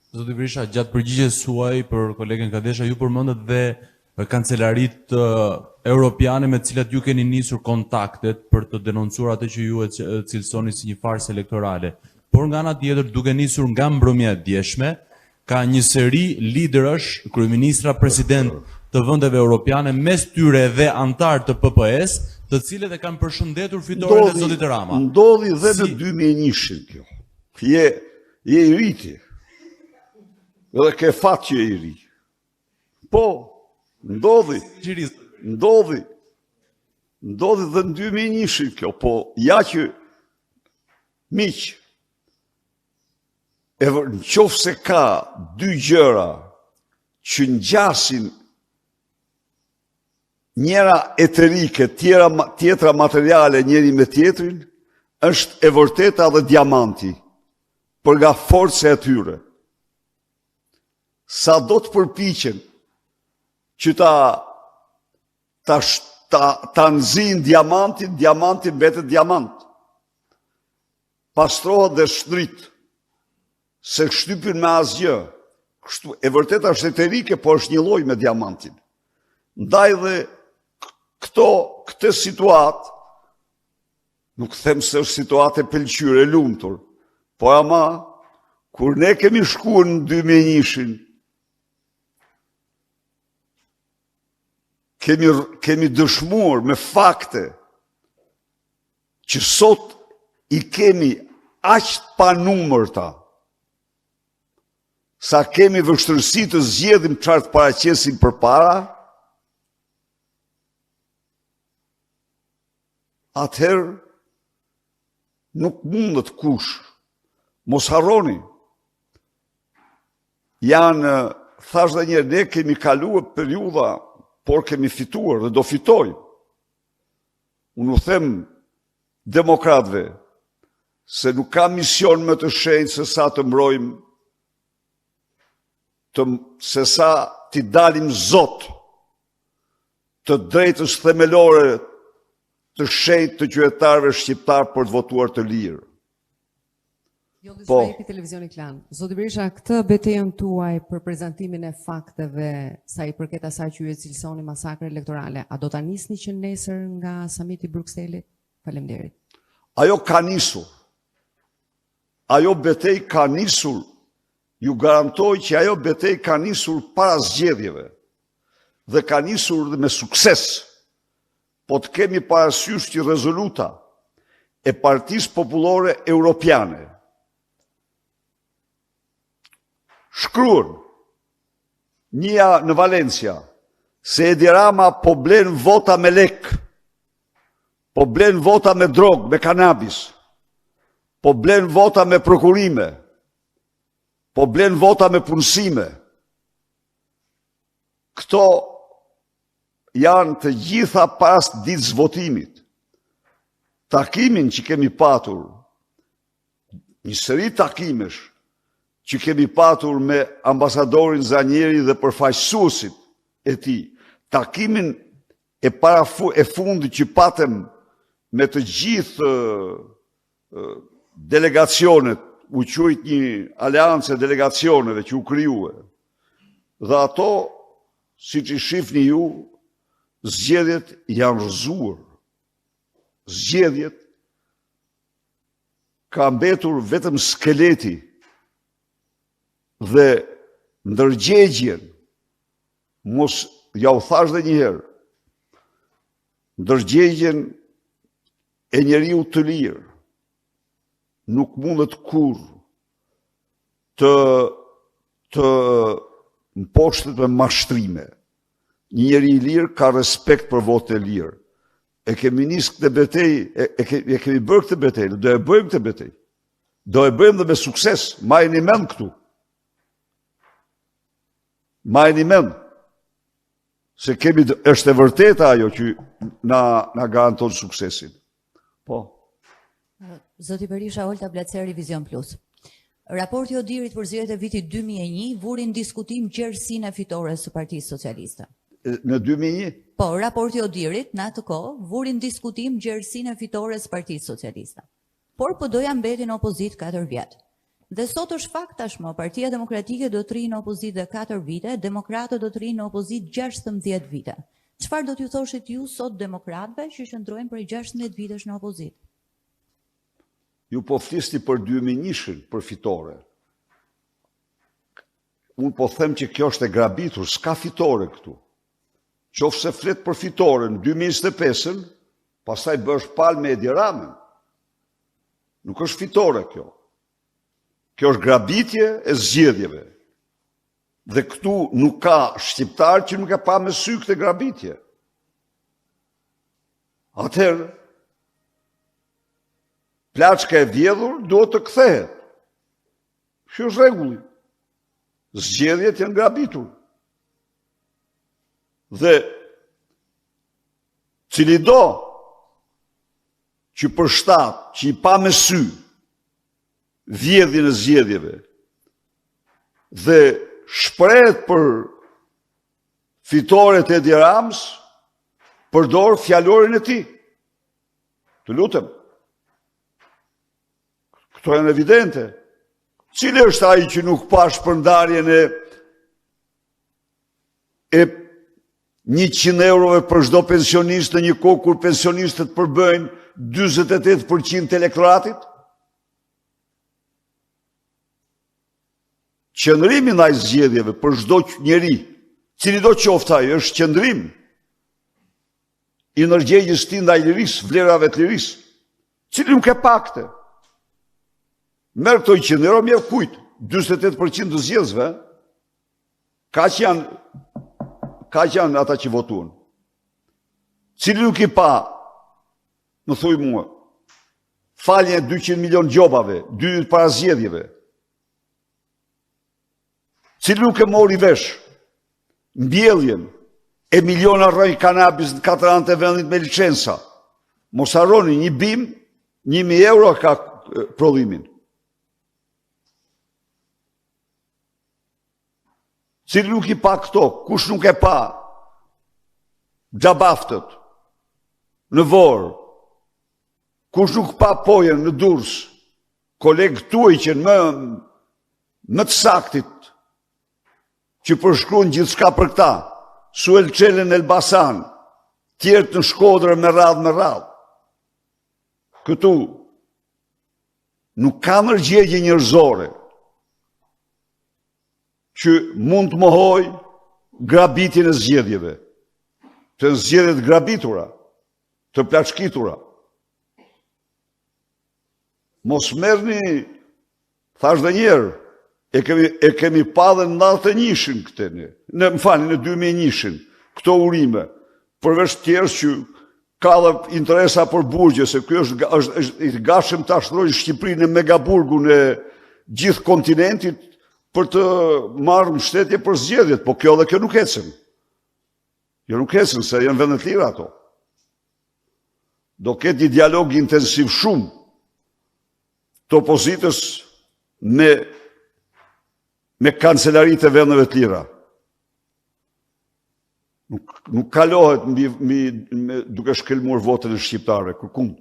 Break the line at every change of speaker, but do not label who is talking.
Zoti Berisha, gjatë përgjigjes suaj për kolegen Kadesha, ju përmendët dhe kancelarit europiane me të cilat ju keni nisur kontaktet për të denoncuar atë që ju e cilësoni si një farsë elektorale. Por nga ana tjetër, duke nisur nga mbrëmja e djeshme, ka një seri liderësh, kryeministra, president të vendeve europiane, mes tyre dhe antar të PPS, të cilët e kanë përshëndetur fitoren e zotit Rama.
Ndodhi dhe në 2001 kjo. Je i riti. Edhe ke fat që je i ri. Po, ndodhi dhe në 2001 kjo, po ja që miq, në qoftë se ka dy gjëra që ngjasin njëra eterike, tjetra materiale njëri me tjetrin, është e vërteta dhe diamanti, për nga forca e tyre. Sa do të përpiqen që ta nxjin diamantin mbetet diamant. Pastrohet dhe shtrit, se shtypin me asgjë. Kështu, e vërteta është eterike, por është një lloj me diamantin. Ndaj dhe këtë situatë, nuk them se është situatë e pëlqyer, e lumtur, por ama, kur ne kemi shkuar në 2001-shin, kemi dëshmuar me fakte që sot i kemi aq pa numërta, sa kemi vështirësi të zgjedhim çfarë të paraqesim përpara, atëherë nuk mundet kush. Mos harroni. Thash dhe njerë, ne kemi kaluar periudha, por kemi fituar dhe do fitojmë. Unë u them demokratëve se nuk ka mision më të shenjtë se sa të mbrojmë, se sa t'i dalim zot të drejtës themelore të shenjtë të qytetarëve shqiptar për të votuar të lirë.
Po. Televizioni Klan. Zoti Berisha, këtë betejën tuaj për prezantimin e fakteve sa i përket asaj që ju e cilësoni masakre elektorale, a do ta nisni që nesër nga samiti i Brukselit? Faleminderit.
Ajo ka nisur. Ajo betejë ka nisur. Ju garantoj që ajo betejë ka nisur para zgjedhjeve dhe ka nisur dhe me sukses. Po të kemi parasysh që rezoluta e Partisë Popullore Europiane shkruan njëja në Valencia se Edi Rama po blen vota me lek, po blen vota me drog, me kanabis, po blen vota me prokurime, po blen vota me punësime. Këto janë të gjitha pas ditës votimit. Takimin që kemi patur, një seri takimesh që kemi patur me ambasadorin Zanieri dhe përfaqësuesit e tij, takimin e fundit që patëm me të gjithë delegacionet, u quajt një aleancë e delegacioneve që u krijuë. Dhe ato, siç i shihni ju, zgjedhjet janë rrëzuar. Zgjedhjet ka mbetur vetëm skeleti dhe ndërgjegjen, mos ja u thash dhe njëherë, ndërgjegjen e njeriu të lirë nuk mundet kur të mposhtet me mashtrime. Një njeri i lirë ka respekt për votë e lirë. E kemi nisë këtë betej, e kemi bërë këtë betej, do e bëjmë këtë betej. Do e bëjmë dhe me sukses, majni mend këtu. Majni mend. Se kemi, është e vërteta ajo që na garanton suksesin. Po.
Zoti Berisha, Olta Blaceri, Vizion Plus. Raporti Odirit për zgjedhjet e vitit 2001 vuri në diskutim gjerësinë e fitores së Partisë Socialiste.
Në 2001?
Po, raporti Odirit në atë kohë vuri në diskutim gjerësinë e fitores së Partisë Socialiste. Por PD-ja mbeti në opozit 4 vjet. Dhe sot është fakt tashmë, Partia Demokratike do të rrinë në opozitë 4 vite, Demokratët do të rrinë në opozitë 16 vite. Çfarë do t'ju thoshit ju sot demokratëve që qëndrojnë për 16 vitesh në opozitë?
Ju po flisni për 2001-shin, për fitore. Unë po them që kjo është e grabitur, s'ka fitore këtu. Qoftë se flet për fitore në 2025-ën, pastaj bësh palë me Edi Ramën. Nuk është fitore kjo. Kjo është grabitje e zgjedhjeve. Dhe këtu nuk ka shqiptar që nuk e pa me sy këtë grabitje. Atëherë, plaçka e vjedhur duhet të kthehet. Kjo është rregulli. Zgjedhjet janë grabitur. Dhe cili do që për shtat, që i pa me sy vjedhjen e zgjedhjeve dhe shprehet për fitoret e Edi Ramës, përdor fjalorin e tij. Të lutem. Këto janë evidente. Cili është ai që nuk pa shpërndarjen e 100 eurove për çdo pensionist në një kohë kur pensionistët përbëjnë 48% të elektoratit? Qëndrimi ndaj zgjedhjeve për çdo njeri, cili do qoftë ai, është qëndrim i ndërgjegjës tij ndaj lirisë, vlerave të lirisë. Cili nuk e pakte. Merë këto 100 euro, mjef kujt, 48% të zgjedhësve, kaq janë ata që votuan. Cili nuk i pa, më thuj mua, faljen e 200 milion gjobave, 2 ditë para zgjedhjeve. Cili nuk e mori vesh mbjelljen e miliona rroj kanabis në 4 anë të vendit me licenca. Mos harroni, një bim, 1.000 euro ka prodhimin. Cili nuk i pa këto, kush nuk e pa xhabaftët në Vorë, kush nuk pa pojen në Durrës, kolegë tuaj që më të saktit që përshkruan gjithçka për këta, Suel Çelen Elbasan, tjerët në Shkodër me radhë. Këtu nuk ka ndërgjegje njerëzore që mund të mohoj grabitjen e zgjedhjeve, të zgjedhjet grabitura, të plaçkitura. Mos merrni, thash dhe njerë, e kemi pa dhe në 91-shin këteni, në 2001-shin, këto urime, përveç tjerës që ka dhe interesa për burgje, se kjo është i gashëm të ashtrojnë Shqipërinë në megaburgun e gjithë kontinentit për të marrë mbështetje për zgjedhjet, po kjo dhe kjo nuk ecën. Jo nuk ecën, se janë vendet lira ato. Do ketë një dialog intensiv shumë të opozitës me kancelarit e vendeve të lira. Nuk kalohet duke shkelmuar votën e shqiptare, kërkum.